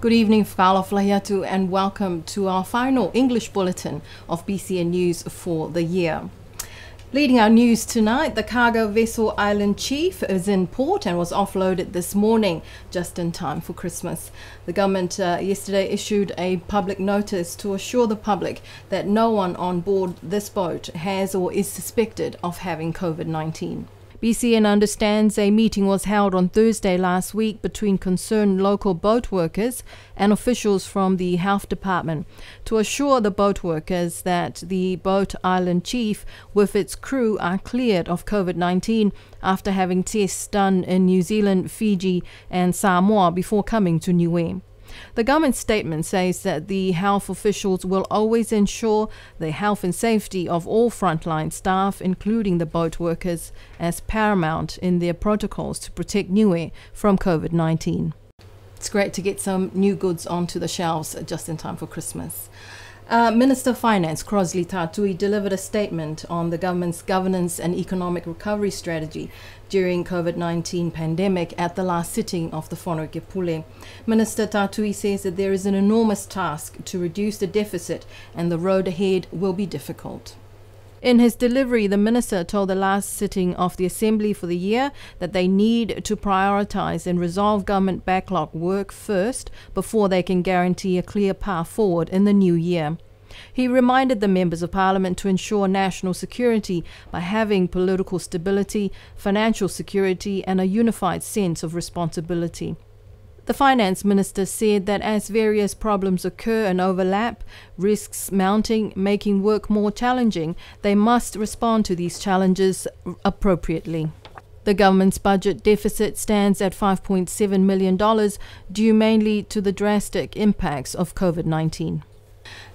Good evening, whakaala flahiatu, and welcome to our final English bulletin of BCN News for the year. Leading our news tonight, the cargo vessel Island Chief is in port and was offloaded this morning, just in time for Christmas. The government yesterday issued a public notice to assure the public that no one on board this boat has or is suspected of having COVID-19. BCN understands a meeting was held on Thursday last week between concerned local boat workers and officials from the health department to assure the boat workers that the boat Island Chief with its crew are cleared of COVID-19 after having tests done in New Zealand, Fiji and Samoa before coming to Niue. The government statement says that the health officials will always ensure the health and safety of all frontline staff, including the boat workers, as paramount in their protocols to protect Niue from COVID-19. It's great to get some new goods onto the shelves just in time for Christmas. Minister of Finance Crosley Tatui delivered a statement on the government's governance and economic recovery strategy during COVID-19 pandemic at the last sitting of the Whanokē Pule. Minister Tatui says that there is an enormous task to reduce the deficit and the road ahead will be difficult. In his delivery, the minister told the last sitting of the Assembly for the year that they need to prioritise and resolve government backlog work first before they can guarantee a clear path forward in the new year. He reminded the members of Parliament to ensure national security by having political stability, financial security and a unified sense of responsibility. The Finance Minister said that as various problems occur and overlap, risks mounting, making work more challenging, they must respond to these challenges appropriately. The government's budget deficit stands at $5.7 million, due mainly to the drastic impacts of COVID-19.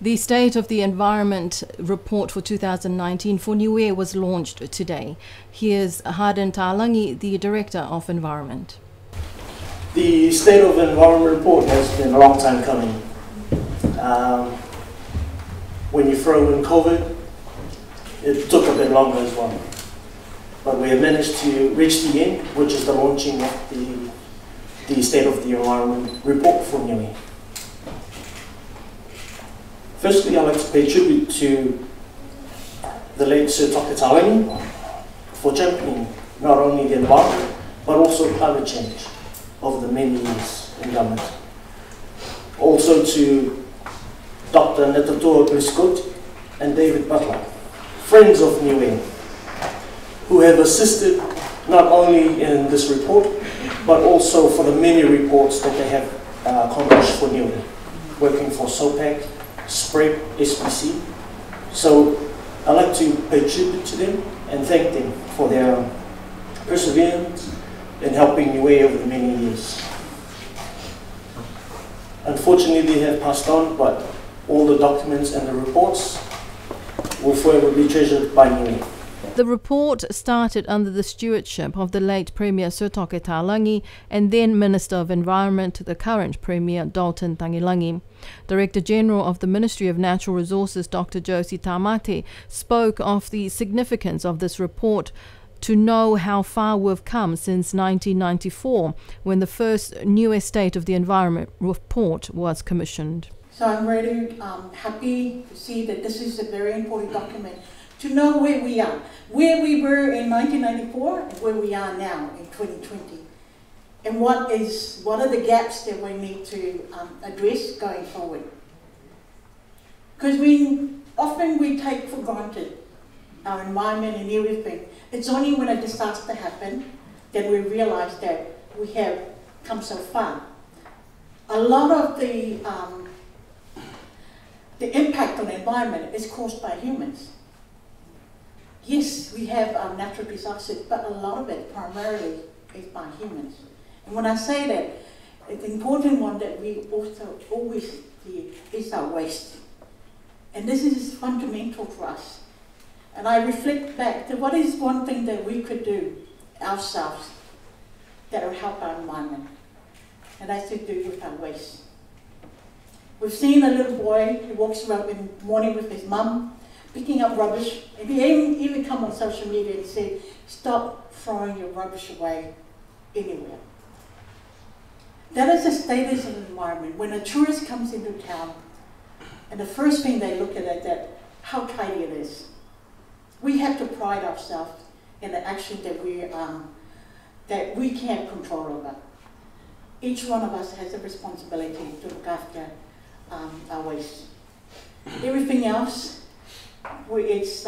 The State of the Environment report for 2019 for Niue was launched today. Here's Harden Talangi, the Director of Environment. The State of the Environment report has been a long time coming. When you throw in COVID, it took a bit longer as well. But we have managed to reach the end, which is the launching of the State of the Environment report for Niue. Firstly, I'd like to pay tribute to the late Sir Toke Talangi for championing not only the environment, but also climate change over the many years in government. Also to Dr. Netatoa Briscoe and David Butler, friends of Niue, who have assisted not only in this report, but also for the many reports that they have accomplished for Niue, working for SOPAC, SPREG, SPC. So I'd like to pay tribute to them and thank them for their perseverance in helping Niue over the many years. Unfortunately, they have passed on, but all the documents and the reports will forever be treasured by Niue. The report started under the stewardship of the late Premier Sir Toke Talangi and then Minister of Environment, the current Premier Dalton Tangilangi. Director General of the Ministry of Natural Resources, Dr. Josie Tamate, spoke of the significance of this report to know how far we've come since 1994, when the first Niue State of the Environment report was commissioned. So I'm really happy to see that this is a very important document to know where we are, where we were in 1994 and where we are now in 2020. And what are the gaps that we need to address going forward? Because often we take for granted our environment and everything. It's only when a disaster happens that we realize that we have come so far. A lot of the impact on the environment is caused by humans. Yes, we have natural disasters, but a lot of it primarily is by humans. And when I say that, the important one that we also always see is our waste. And this is fundamental for us. And I reflect back to what is one thing that we could do ourselves that will help our environment. And that's to do with our waste. We've seen a little boy who walks around in the morning with his mum, picking up rubbish, and he even come on social media and said, stop throwing your rubbish away anywhere. That is the status of the environment. When a tourist comes into town, and the first thing they look at is that how tidy it is. We have to pride ourselves in the action that we can't control over. Each one of us has a responsibility to look after our waste. Everything else, it's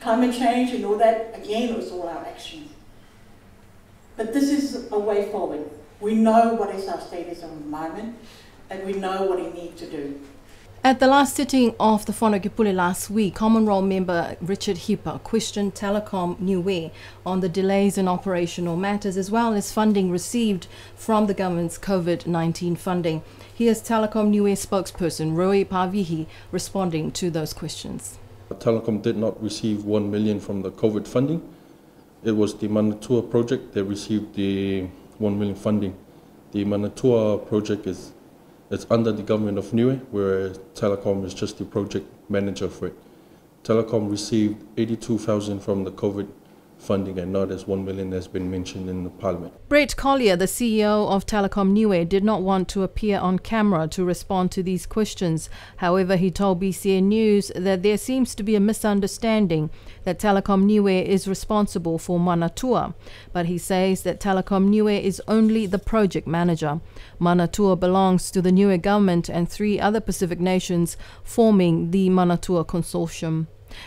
climate change and all that, again, it's all our actions. But this is a way forward. We know what is our status of environment, and we know what we need to do. At the last sitting of the Whanokepule last week, Common Role member Richard Hipper questioned Telecom Niue on the delays in operational matters as well as funding received from the government's COVID-19 funding. Here's Telecom Niue spokesperson Roy Pavihi responding to those questions. Telecom did not receive 1 million from the COVID funding. It was the Manatua project that received the 1 million funding. The Manatua project is under the government of Niue, where Telecom is just the project manager for it. Telecom received 82,000 from the COVID funding and not as 1 million has been mentioned in the parliament. Brett Collier, the CEO of Telecom Niue, did not want to appear on camera to respond to these questions. However, he told BCN News that there seems to be a misunderstanding that Telecom Niue is responsible for Manatua, but he says that Telecom Niue is only the project manager. Manatua belongs to the Niue government and 3 other Pacific nations forming the Manatua Consortium.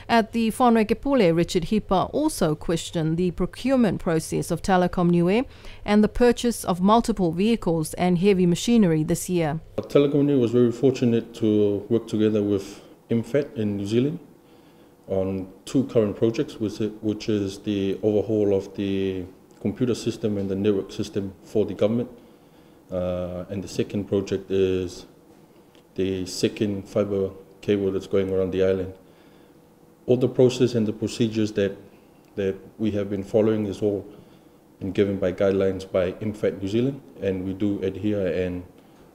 At the Whanokepule, Richard Hipper also questioned the procurement process of Telecom Niue and the purchase of multiple vehicles and heavy machinery this year. Telecom Niue was very fortunate to work together with IMFAT in New Zealand on 2 current projects, which is the overhaul of the computer system and the network system for the government. And the second project is the second fiber cable that's going around the island. All the process and the procedures that we have been following is all been given by guidelines by IMFAT New Zealand, and we do adhere and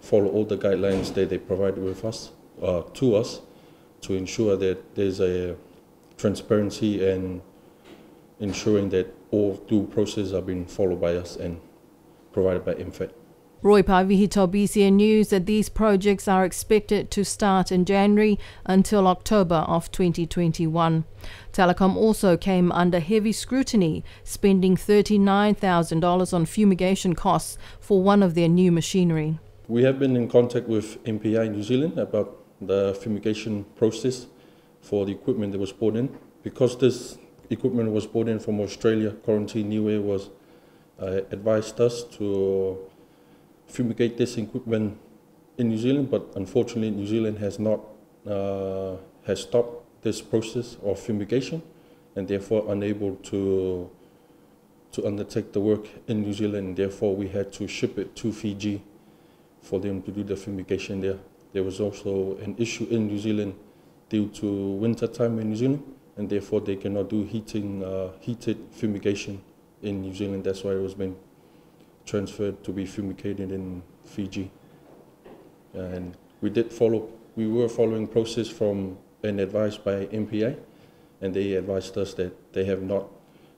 follow all the guidelines that they provide with us, to us, to ensure that there's a transparency and ensuring that all due processes are being followed by us and provided by IMFAT. Roy Pavihi told BCN News that these projects are expected to start in January until October of 2021. Telecom also came under heavy scrutiny, spending $39,000 on fumigation costs for one of their new machinery. We have been in contact with MPI New Zealand about the fumigation process for the equipment that was brought in. Because this equipment was brought in from Australia, Quarantine Niue was advised us to fumigate this equipment in New Zealand, but unfortunately New Zealand has not has stopped this process of fumigation and therefore unable to undertake the work in New Zealand, and therefore we had to ship it to Fiji for them to do the fumigation there. There was also an issue in New Zealand due to winter time in New Zealand, and therefore they cannot do heated fumigation in New Zealand. That's why it was being transferred to be fumigated in Fiji. And we were following process from an advice by MPA, and they advised us that they have not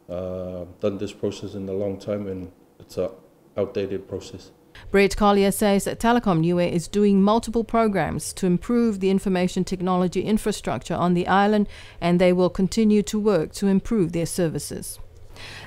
done this process in a long time and it's an outdated process. Brett Collier says that Telecom Niue is doing multiple programs to improve the information technology infrastructure on the island, and they will continue to work to improve their services.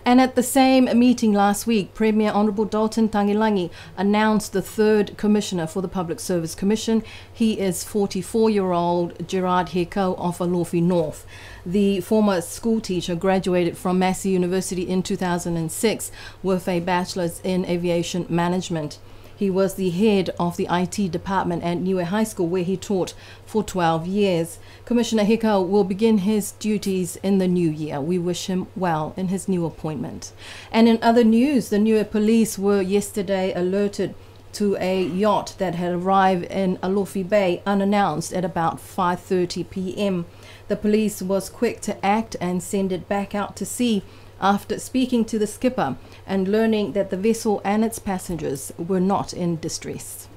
And at the same meeting last week, Premier Honourable Dalton Tangilangi announced the 3rd Commissioner for the Public Service Commission. He is 44-year-old Gerard Hekau of Alofi North. The former school teacher graduated from Massey University in 2006 with a bachelor's in aviation management. He was the head of the IT department at Niue High School, where he taught for 12 years. Commissioner Hekau will begin his duties in the new year. We wish him well in his new appointment. And in other news, the Niue police were yesterday alerted to a yacht that had arrived in Alofi Bay unannounced at about 5:30 p.m. The police was quick to act and send it back out to sea after speaking to the skipper and learning that the vessel and its passengers were not in distress.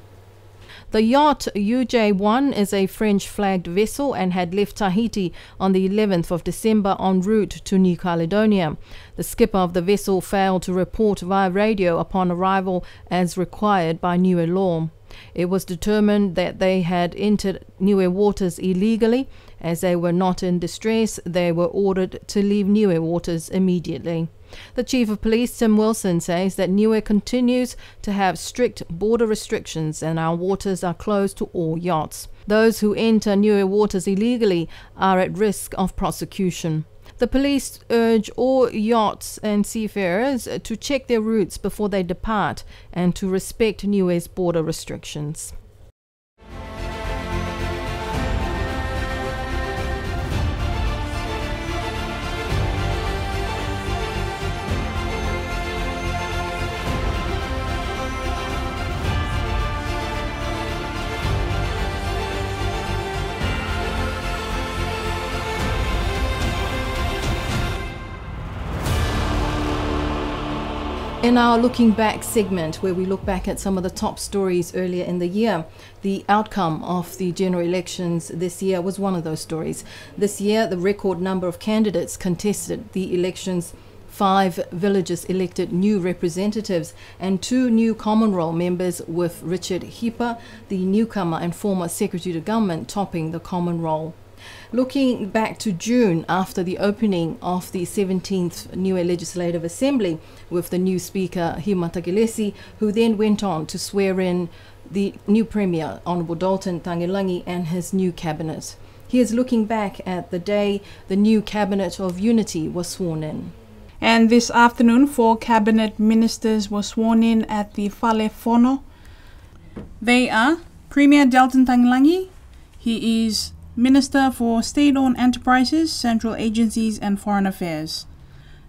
The yacht UJ1 is a French-flagged vessel and had left Tahiti on the 11th of December en route to New Caledonia. The skipper of the vessel failed to report via radio upon arrival as required by Niue law. It was determined that they had entered Niue waters illegally. As they were not in distress, they were ordered to leave Niue waters immediately. The Chief of Police, Tim Wilson, says that Niue continues to have strict border restrictions and our waters are closed to all yachts. Those who enter Niue waters illegally are at risk of prosecution. The police urge all yachts and seafarers to check their routes before they depart and to respect Niue's border restrictions. In our Looking Back segment, where we look back at some of the top stories earlier in the year, the outcome of the general elections this year was one of those stories. This year, the record number of candidates contested the elections. 5 villages elected new representatives and 2 new common role members, with Richard Hipa, the newcomer and former Secretary to Government, topping the common role. Looking back to June, after the opening of the 17th Niue Legislative Assembly with the new Speaker Hima Takelesi, who then went on to swear in the new Premier, Honourable Dalton Tangelangi, and his new cabinet. He is looking back at the day the new Cabinet of Unity was sworn in. And this afternoon, 4 cabinet ministers were sworn in at the Fale Fono. They are Premier Dalton Tangelangi. He is Minister for State-Owned Enterprises, Central Agencies and Foreign Affairs.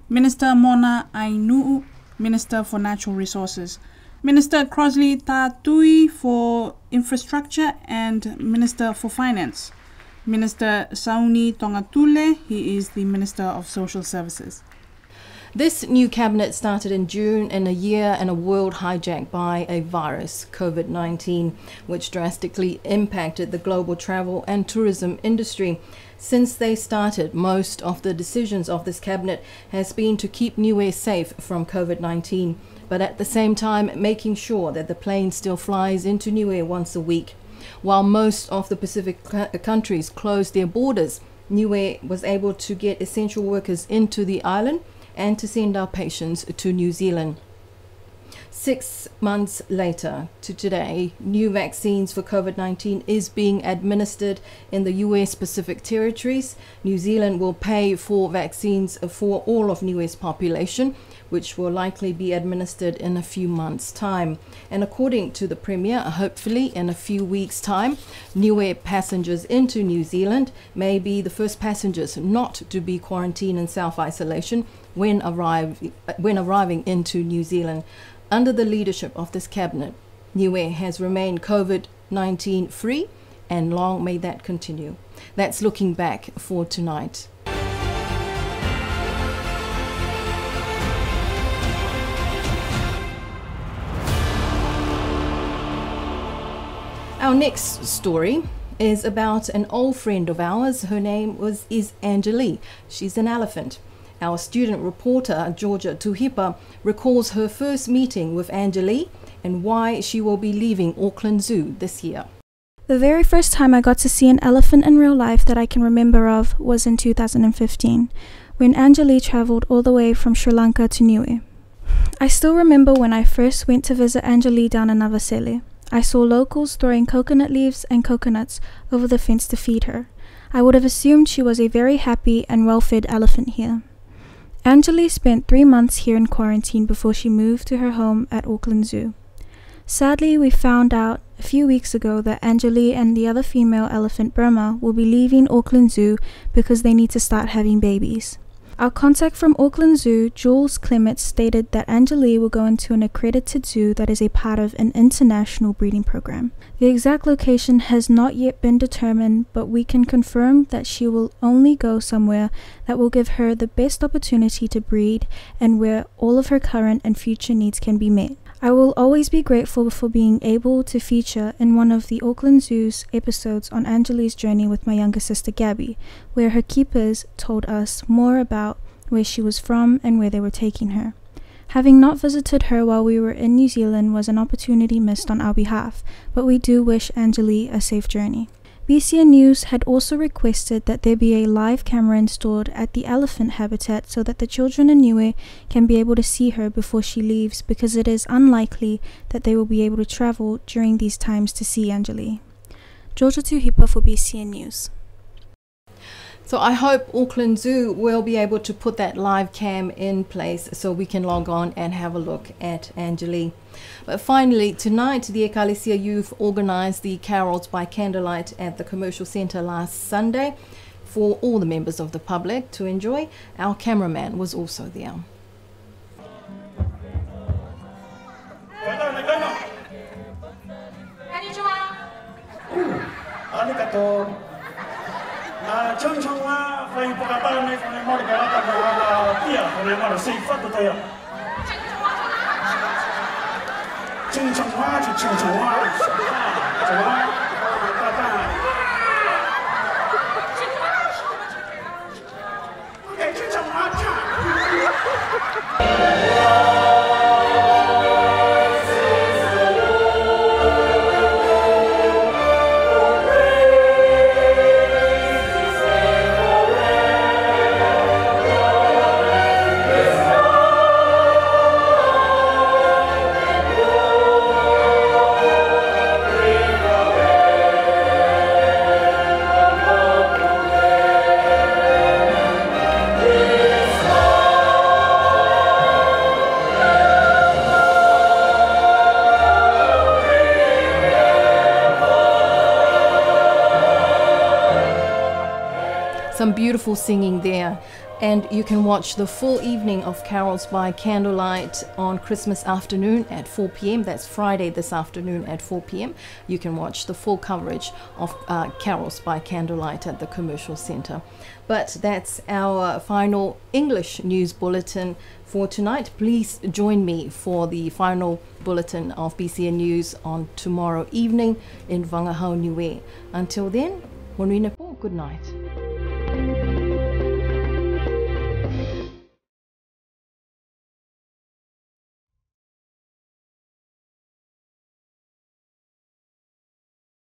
Minister Mona Ainuu, Minister for Natural Resources. Minister Crosley Tatui for Infrastructure and Minister for Finance. Minister Sauni Tongatule, he is the Minister of Social Services. This new cabinet started in June in a year and a world hijacked by a virus, COVID-19, which drastically impacted the global travel and tourism industry. Since they started, most of the decisions of this cabinet has been to keep Niue safe from COVID-19, but at the same time making sure that the plane still flies into Niue once a week. While most of the Pacific countries closed their borders, Niue was able to get essential workers into the island and to send our patients to New Zealand. 6 months later to today, new vaccines for COVID-19 is being administered in the US Pacific territories. New Zealand will pay for vaccines for all of Niue's population, which will likely be administered in a few months' time. And according to the Premier, hopefully in a few weeks' time, Niue passengers into New Zealand may be the first passengers not to be quarantined in self-isolation when arriving into New Zealand. Under the leadership of this cabinet, Niue has remained COVID-19 free, and long may that continue. That's Looking Back for tonight. Our next story is about an old friend of ours. Her name is Anjali. She's an elephant. Our student reporter, Georgia Tuhipa, recalls her first meeting with Anjali and why she will be leaving Auckland Zoo this year. The very first time I got to see an elephant in real life that I can remember of was in 2015, when Anjali travelled all the way from Sri Lanka to Niue. I still remember when I first went to visit Anjali down in Navasele. I saw locals throwing coconut leaves and coconuts over the fence to feed her. I would have assumed she was a very happy and well-fed elephant here. Anjali spent 3 months here in quarantine before she moved to her home at Auckland Zoo. Sadly, we found out a few weeks ago that Anjali and the other female elephant, Burma, will be leaving Auckland Zoo because they need to start having babies. Our contact from Auckland Zoo, Jules Clements, stated that Anjali will go into an accredited zoo that is a part of an international breeding program. The exact location has not yet been determined, but we can confirm that she will only go somewhere that will give her the best opportunity to breed and where all of her current and future needs can be met. I will always be grateful for being able to feature in one of the Auckland Zoo's episodes on Anjali's journey with my younger sister Gabby, where her keepers told us more about where she was from and where they were taking her. Having not visited her while we were in New Zealand was an opportunity missed on our behalf, but we do wish Anjali a safe journey. BCN News had also requested that there be a live camera installed at the elephant habitat so that the children in Niue can be able to see her before she leaves, because it is unlikely that they will be able to travel during these times to see Anjali. Georgia Tuhipa for BCN News. So I hope Auckland Zoo will be able to put that live cam in place so we can log on and have a look at Anjali. But finally, tonight the Ecclesia Youth organised the Carols by Candlelight at the Commercial Centre last Sunday for all the members of the public to enjoy. Our cameraman was also there. Some beautiful singing there, and you can watch the full evening of Carols by Candlelight on Christmas afternoon at 4 p.m. That's Friday this afternoon at 4 p.m. You can watch the full coverage of Carols by Candlelight at the Commercial Centre. But that's our final English news bulletin for tonight. Please join me for the final bulletin of BCN News on tomorrow evening in Wangahau Niue. Until then, Morena po, good night.